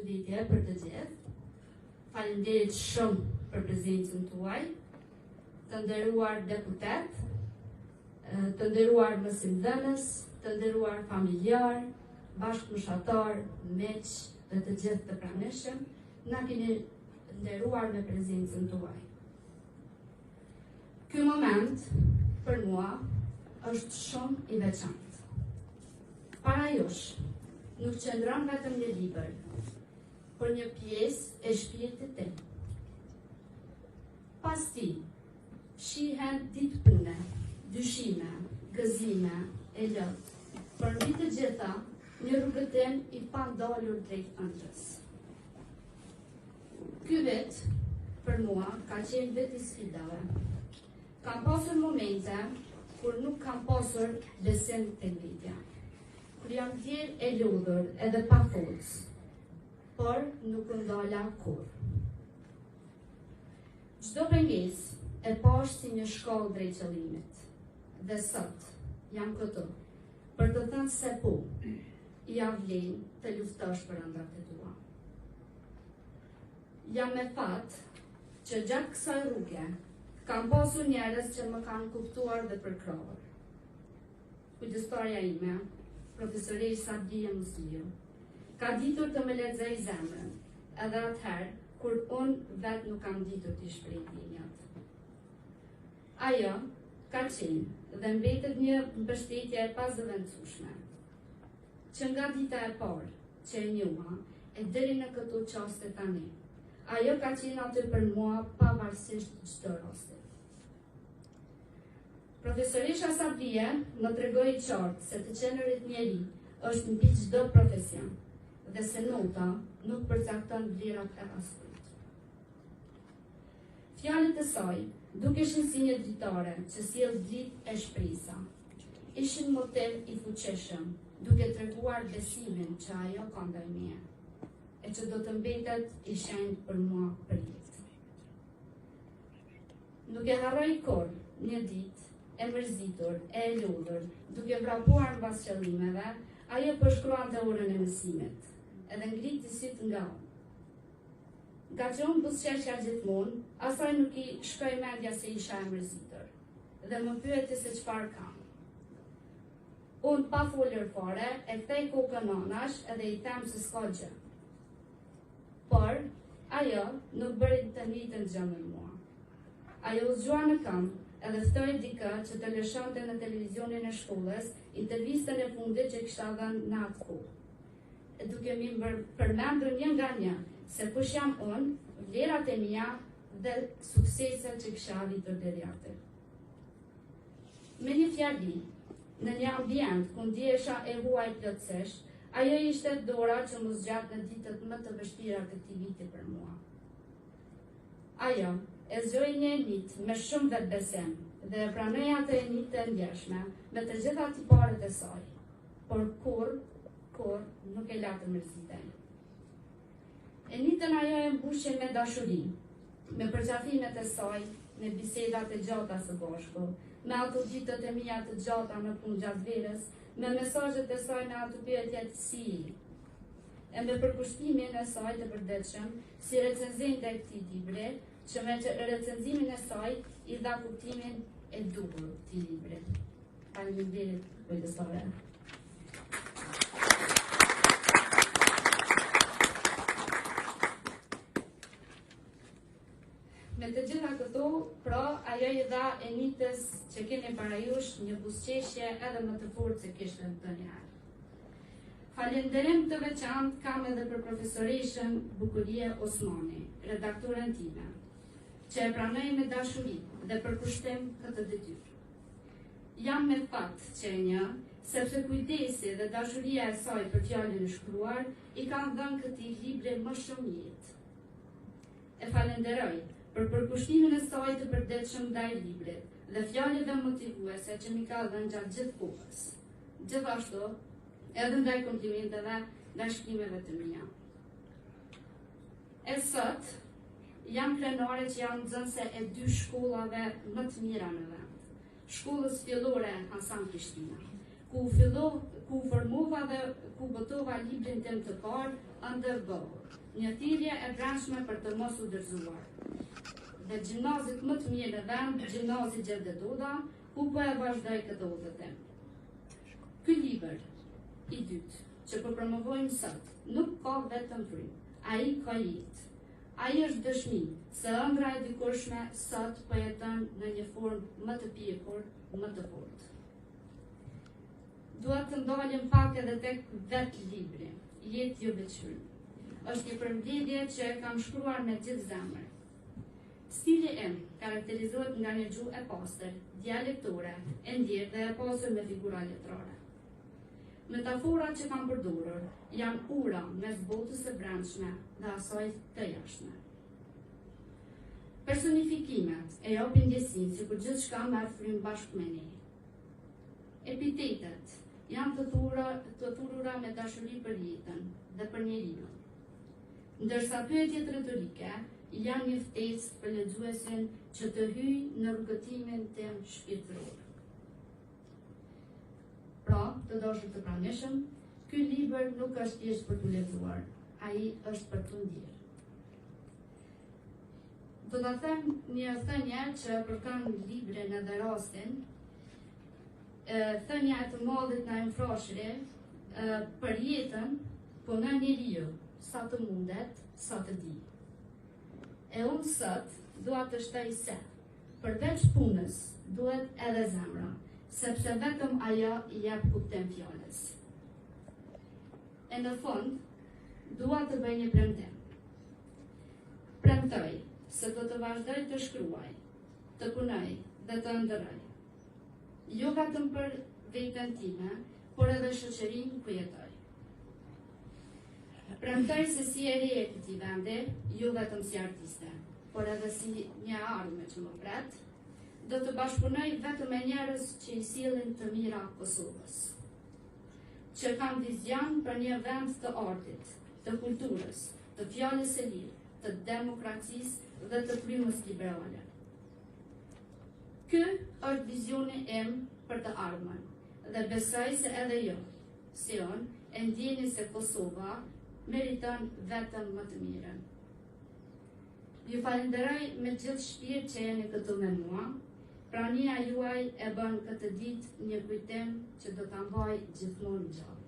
përshëndetje për të gjithë. Faleminderit shumë për prezencën tuaj, të nderuar deputet, të nderuar mësimdhënës, të nderuar familjar, bashkëmoshatar, miq dhe të gjithë të pranishëm, na keni nderuar me prezencën tuaj. Ky moment për mua është shumë i veçantë. Para jush nuk qëndron vetëm një libër, por një pjesë e shpirtit tim. Pas ti, shihen ditë pune, dyshime, gëzime, e lot, por mbi të gjitha, një rrugëtim i pandalur drejt ëndrrës. Ky vit, për mua, ka qenë vit i sfidave. Kam pasur momente kur nuk kam pasur besim te ngritja. Kur jam thirr e lodhur edhe pa forcë, por nuk u ndala kur. Çdo pengesë e pash si një shkallë drejt qëllimit. Dhe sot jam këtu për të thënë se po, ja vlen të luftosh për ëndrat e tua. Jam me fat që gjatë kësaj rruge kam pasur njerëz që më kanë kuptuar dhe përkrahur. Kujdestarja ime, profesoresha Sabia Musliu, ka ditur të më lexoj zemrën, edhe atëherë kur unë vetë nuk kam ditur t'i shpreh ndjenjat. Ajo ka qenë dhe mbetet një mbështetje e pazëvendësueshme, që nga dita e parë që e njoha e deri në këto çaste tani. Ajo ka qenë aty për mua pavarësisht çdo rasti. Profesoresha Sabia më tregoi qartë se të qenurit njeri është mbi çdo profesion dhe se nota nuk përcakton vlerat e askujt. Fjalët e saj dukeshin si një dritare që sjell dritë e shpresa. Ishin motiv i fuqishëm, duke treguar besimin që ajo ka ndaj meje, e që do të mbetet i shenjtë për mua për jetë. Nuk e harroj kurrë një ditë e mërzitur, e lodhur, duke vrapuar mbas qëllimeve, ajo përshkruante orën e mësimit, edhe ngriti syt nga unë. Nga që unë buzëqeshja gjithmonë, asaj nuk i shkoj mendja se isha e mërzitur, dhe më pyeti se çfarë kam. Unë pa folur fare, e kthej kokën anash edhe i them se s'ka gjë. Por, ajo nuk bëri të njëjtën gjë me mua. Ajo u zgjua në këmbë, edhe ftoi dikë që të lëshonte në televizionin e shkollës intervistën e fundit që kisha dhënë në atë kohë. Duke mi përmendur një nga një se kush jam unë, vlerat e mia dhe sukseset që kisha arritur deri aty. Me një fjali, në një ambient ku ndjehesha e huaj plotësisht, ajo ishte dora që më zgjat në ditët më të vështira të këtij viti për mua. Ajo e zgjoi një enit me shumë vetbesim dhe e pranoi atë enit të ndjeshme me të gjitha tiparet e saj, por kur nuk e la të mërzitej. Enitën ajo e mbushi me dashuri, me përqafimet e saj, me bisedat e gjata së bashku, me ato ditët e mia të gjata në punë gjatë verës, me mesazhet e saj në ato pyetje të si, e me përkushtimin e saj të përditshëm si recenzente e këtij libri, që me recenzimin e saj i dha kuptimin e duhur këtij libri. Faleminderit, kujdestare. Me të gjitha këto, pra, ajo i dha enitës që keni para jush një buzëqeshje edhe më të fortë se kishte ndonjëherë. Falënderim të veçantë kam edhe për profesoreshën Bukurie Osmani, redaktoren time, që e pranoi me dashuri dhe përkushtim këtë detyrë. Jam me fat që e një, sepse kujdesi dhe dashuria e saj për fjalën e shkruar i kanë dhënë këtij libri më shumë jetë. E falenderoj për përkushtimin e saj të përditshëm ndaj librit dhe fjalëve motivuese që mi ka dhënë gjatë gjithë kohës. Gjithashtu, edhe ndaj komplimenteve ndaj shkrimeve të mia. E sot, jam krenare që jam nxënëse e 2 shkollave më të mira në vend. Shkollës fillore Hasan Prishtina, ku formova dhe ku botova librin tim të parë, Underbow, një thirrje e brendshme për të mos u dorëzuar. Dhe gjimnazit më të mirë në vend, gjimnazi Gjevdet Doda, ku po e vazhdoj këtë udhëtim. Ky libër i dytë që po promovojmë sot nuk ka vetëm frymë, ai ka jetë. Ai është dëshmi se ëndra e dikurshme sot po jeton në një formë më të pjekur, më të fortë. Dua të ndalim pak edhe tek vetë libri, Jetë jo veçuar. Është një përmbledhje që e kam shkruar me gjithë zemër. Stili im karakterizohet nga një gjuhë e pastër, dialektore, e ndjerë dhe e pasur me figura letrare. Metaforat që kam përdorur janë ura mes botës së brendshme dhe asaj të jashtme. Personifikimet e japin ndjesinë sikur gjithçka merr frymë bashkë me ne. Epitetet janë të thurura me dashuri për jetën dhe për njeriu. Ndërsa pyetjet retorike janë një ftesë për lexuesin që të hyjë në rrugëtimin tim shpirtëror. Pra, të dashur të pranishëm, ky libër nuk është thjesht për të lexuar, ai është për të ndjerë. Do ta them një thënie që përkan librin edhe rastin, thënia e të madhit na infrashri për jetën, po në njeriu, sa të mundet, sa të di. E unë sot dua të shtoj se, përveç punës, duhet edhe zemra, sepse vetëm ajo i jep kuptim fjalës. E në fund, dua të bëj një premtim. Premtoj se do të vazhdoj të shkruaj, të punoj dhe të ndëroj. Jo vetëm për veten time, por edhe shoqërinë ku jetoj. Premtoj se si e re e këtij vendi, jo vetëm si artiste, por edhe si një ardhme që më pret, do të bashkëpunoj vetëm me njerëz që i sillin të mira Kosovës, që kanë vizion për një vend të artit, të kulturës, të fjalës së lirë, të demokracisë dhe të frymës liberale. Ky është vizioni im për të ardhmen, dhe besoj se edhe jo, si unë, e ndjeni se Kosova meriton vetëm më të mirën. Ju falenderoj me gjithë shpirt që jeni këtu me mua. Prania juaj e bën këtë ditë një kujtim që do ta mbaj gjithmonë gjallë.